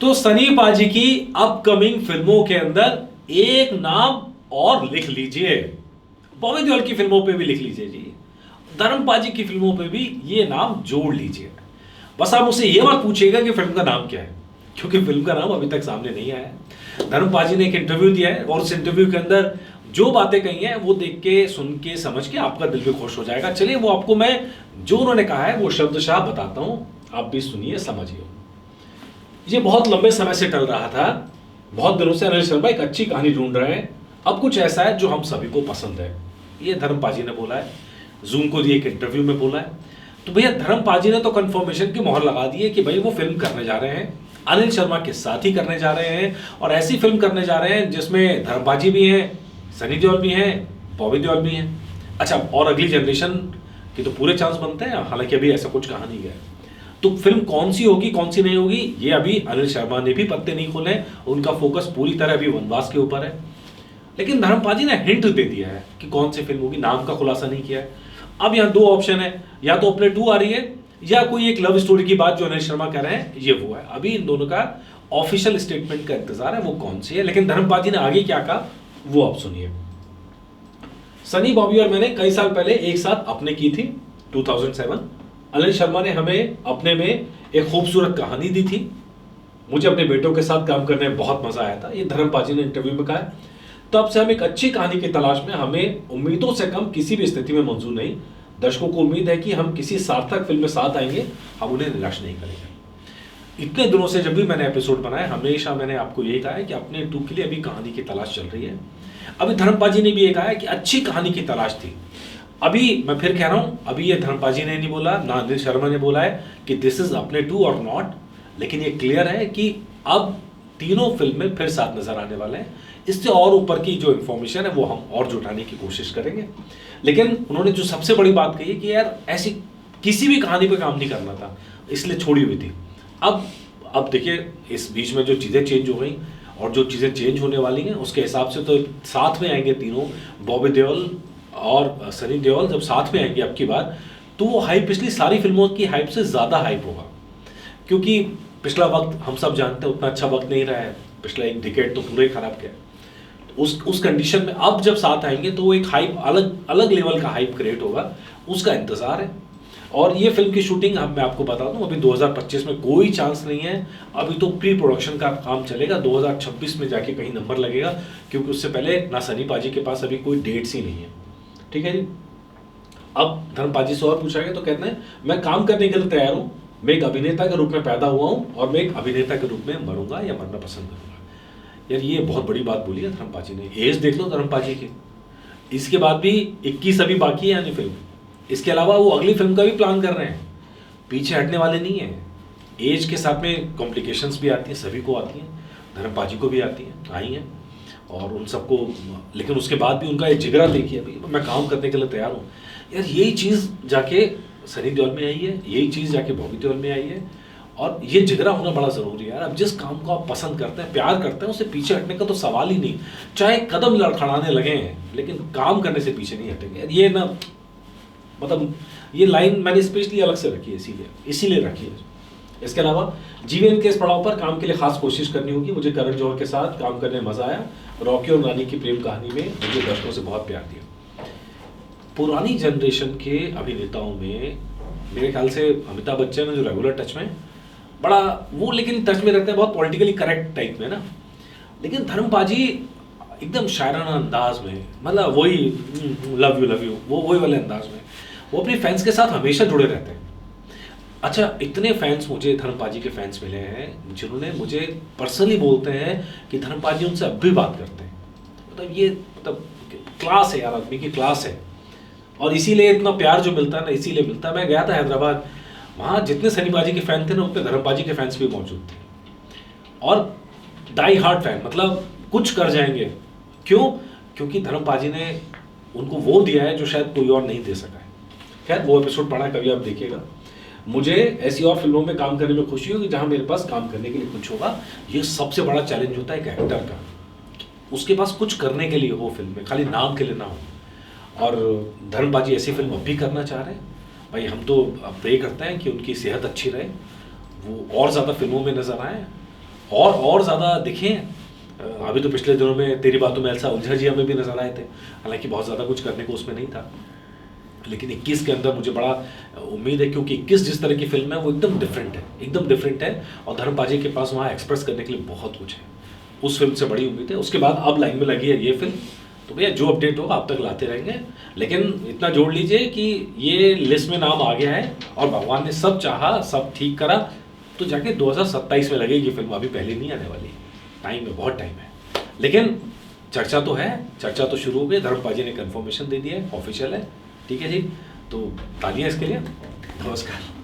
तो सनी पाजी की अपकमिंग फिल्मों के अंदर एक नाम और लिख लीजिए। बॉबी देओल की फिल्मों पे भी लिख लीजिए जी, धर्म पाजी की फिल्मों पे भी ये नाम जोड़ लीजिए। बस आप मुझसे ये मत पूछिएगा कि फिल्म का नाम क्या है, क्योंकि फिल्म का नाम अभी तक सामने नहीं आया है। धर्म पाजी ने एक इंटरव्यू दिया है और उस इंटरव्यू के अंदर जो बातें कही हैं वो देख के, सुन के, समझ के आपका दिल भी खुश हो जाएगा। चलिए वो आपको मैं जो उन्होंने कहा है वो शब्दशः बताता हूं, आप भी सुनिए, समझिए। ये बहुत लंबे समय से टल रहा था, बहुत दिनों से अनिल शर्मा एक अच्छी कहानी ढूंढ रहे हैं, अब कुछ ऐसा है जो हम सभी को पसंद है। ये धर्म पाजी ने बोला है, जूम को दिए एक इंटरव्यू में बोला है। तो भैया धर्म पाजी ने तो कंफर्मेशन की मोहर लगा दी है कि भाई वो फिल्म करने जा रहे हैं, अनिल शर्मा के साथ ही करने जा रहे हैं, और ऐसी फिल्म करने जा रहे हैं जिसमें धर्म पाजी भी हैं, सनी देओल भी हैं, बॉबी देओल भी हैं। अच्छा, और अगली जनरेशन के तो पूरे चांस बनते हैं, हालांकि अभी ऐसा कुछ कहा नहीं गया। तो फिल्म कौन सी होगी कौन सी नहीं होगी ये अभी अनिल शर्मा ने भी पत्ते नहीं खोले, उनका फोकस पूरी तरह अभी वनवास के ऊपर है। लेकिन धर्म पाजी ने हिंट दे दिया है कि कौन सी फिल्म होगी, नाम का खुलासा नहीं किया है। अब यहाँ दो ऑप्शन है, या तो अपने 2 आ रही है या कोई एक लव स्टोरी की बात जो अनिल शर्मा कह रहे हैं ये वो है। अभी इन दोनों का ऑफिशियल स्टेटमेंट का इंतजार है, वो कौन सी है। लेकिन धर्म पाजी ने आगे क्या कहा वो आप सुनिए। सनी, बॉबी और मैंने कई साल पहले एक साथ अपने की थी, 2007। अनिल शर्मा ने हमें अपने में एक खूबसूरत कहानी दी थी। मुझे अपने बेटों के साथ काम करने में बहुत मजा आया था, ये धर्म पाजी ने इंटरव्यू में कहा है। तब से हम एक अच्छी कहानी की तलाश में, हमें उम्मीदों से कम किसी भी स्थिति में मंजूर नहीं। दर्शकों को उम्मीद है कि हम किसी सार्थक फिल्म में साथ आएंगे, हम उन्हें निराश नहीं करेंगे। इतने दिनों से जब भी मैंने एपिसोड बनाया हमेशा मैंने आपको यही कहा है कि अपने 2 के लिए अभी कहानी की तलाश चल रही है। अभी धर्म पाजी ने भी ये कहा है कि अच्छी कहानी की तलाश थी। अभी मैं फिर कह रहा हूं, अभी ये धर्म पाजी ने नहीं बोला, ना अनिल शर्मा ने बोला है कि दिस इज अपने 2 और नॉट, लेकिन ये क्लियर है कि अब तीनों फिल्में फिर साथ नजर आने वाले हैं। इससे और ऊपर की जो इंफॉर्मेशन है वो हम और जुटाने की कोशिश करेंगे। लेकिन उन्होंने जो सबसे बड़ी बात कही है कि यार ऐसी किसी भी कहानी पे काम नहीं करना था, इसलिए छोड़ी हुई थी। अब देखिए इस बीच में जो चीज़ें चेंज हो गई और जो चीज़ें चेंज होने वाली हैं उसके हिसाब से तो साथ में आएंगे तीनों, बॉबी देओल और सनी देओल जब साथ में आएंगे अब की बार, तो वो हाइप पिछली सारी फिल्मों की हाइप से ज़्यादा हाइप होगा। क्योंकि पिछला वक्त हम सब जानते हैं उतना अच्छा वक्त नहीं रहा है, पिछला एक डिकेड तो पूरा ही खराब गया। उस कंडीशन में अब जब साथ आएंगे तो वो एक हाइप, अलग अलग लेवल का हाइप क्रिएट होगा, उसका इंतज़ार है। और ये फिल्म की शूटिंग मैं आपको बता दूं अभी 2025 में कोई चांस नहीं है, अभी तो प्री प्रोडक्शन का काम चलेगा, 2026 में जाके कहीं नंबर लगेगा, क्योंकि उससे पहले ना सनी पाजी के पास अभी कोई डेट्स ही नहीं है। ठीक है जी। अब धर्म पाजी से और पूछा गया तो कहते हैं मैं काम करने के लिए तैयार हूँ, मैं एक अभिनेता के रूप में पैदा हुआ हूँ और मैं एक अभिनेता के रूप में मरूंगा या मरना पसंद करूंगा। यार ये बहुत बड़ी बात बोली है धर्म पाजी ने। एज देख लो धर्म पाजी की, इसके बाद भी 21 अभी बाकी है यानी फिल्म। इसके अलावा वो अगली फिल्म का भी प्लान कर रहे हैं, पीछे हटने वाले नहीं है। एज के साथ में कॉम्प्लिकेशंस भी आती हैं, सभी को आती हैं, धर्म पाजी को भी आती हैं, आई हैं, और उन सबको, लेकिन उसके बाद भी उनका एक जिगरा देखिए, अभी मैं काम करने के लिए तैयार हूँ। यार यही चीज़ जाके सनी देओल में आई है, यही चीज़ जाके बॉबी देओल में आई है, और ये जिगरा होना बड़ा ज़रूरी है यार। अब जिस काम को आप पसंद करते हैं, प्यार करते हैं, उससे पीछे हटने का तो सवाल ही नहीं, चाहे कदम लड़खड़ाने लगे हैं, लेकिन काम करने से पीछे नहीं हटेंगे। ये ना, मतलब ये लाइन मैंने स्पेशली अलग से रखी है, इसीलिए रखी है। इसके अलावा जीवन के इस पड़ाव पर काम के लिए खास कोशिश करनी होगी। मुझे करण जौहर के साथ काम करने में मजा आया, रॉकी और रानी की प्रेम कहानी में मुझे दर्शकों से बहुत प्यार दिया। पुरानी जनरेशन के अभिनेताओं में मेरे ख्याल से अमिताभ बच्चन जो रेगुलर टच में बड़ा वो, लेकिन टच में रहते हैं बहुत पॉलिटिकली करेक्ट टाइप में ना। लेकिन धर्म पाजी एकदम शायराना अंदाज में, मतलब वही लव यू वो वही वाले अंदाज में वो अपने फैंस के साथ हमेशा जुड़े रहते हैं। अच्छा, इतने फैंस मुझे धर्म पाजी के फैंस मिले हैं जिन्होंने मुझे पर्सनली बोलते हैं कि धर्म पाजी उनसे अब भी बात करते हैं। मतलब ये क्लास है यार, आदमी की क्लास है, और इसीलिए इतना प्यार जो मिलता है ना, इसीलिए मिलता है। मैं गया था हैदराबाद, वहाँ जितने सनी पाजी के फैन थे ना उतने धर्म पाजी के फैंस भी मौजूद थे, और डाई हार्ड फैन, मतलब कुछ कर जाएंगे। क्यों? क्योंकि धर्म पाजी ने उनको वो दिया है जो शायद कोई और नहीं दे सका है। खैर वो एपिसोड पढ़ा, कभी आप देखिएगा। मुझे ऐसी और फिल्मों में काम करने में खुशी होगी जहां मेरे पास काम करने के लिए कुछ होगा। ये सबसे बड़ा चैलेंज होता है एक एक्टर का, उसके पास कुछ करने के लिए हो फिल्म में, खाली नाम के लिए ना हो। और धर्म पाजी ऐसी फिल्म अब भी करना चाह रहे हैं। भाई हम तो प्रे करते हैं कि उनकी सेहत अच्छी रहे, वो और ज़्यादा फिल्मों में नजर आए, और ज़्यादा देखें, अभी तो पिछले दिनों में तेरी बातों में एल्सा उलझा जिया में भी नजर आए थे, हालांकि बहुत ज़्यादा कुछ करने को उसमें नहीं था, लेकिन 21 के अंदर मुझे बड़ा उम्मीद है, क्योंकि 21 जिस तरह की फिल्म है वो एकदम डिफरेंट है, एकदम डिफरेंट है, और धर्मपाजी के पास वहाँ एक्सप्रेस करने के लिए बहुत कुछ है। उस फिल्म से बड़ी उम्मीद है। उसके बाद अब लाइन में लगी है ये फिल्म, तो भैया जो अपडेट होगा आप तक लाते रहेंगे। लेकिन इतना जोड़ लीजिए कि ये लिस्ट में नाम आ गया है, और भगवान ने सब चाहा, सब ठीक करा, तो जाके 2027 में लगेगी फिल्म, अभी पहले नहीं आने वाली। टाइम है, बहुत टाइम है। लेकिन चर्चा तो है, चर्चा तो शुरू हो गई, धर्मपाजी ने कंफर्मेशन दे दिया है, ऑफिशियल है। ठीक है जी, तो तालियां इसके लिए। नमस्कार।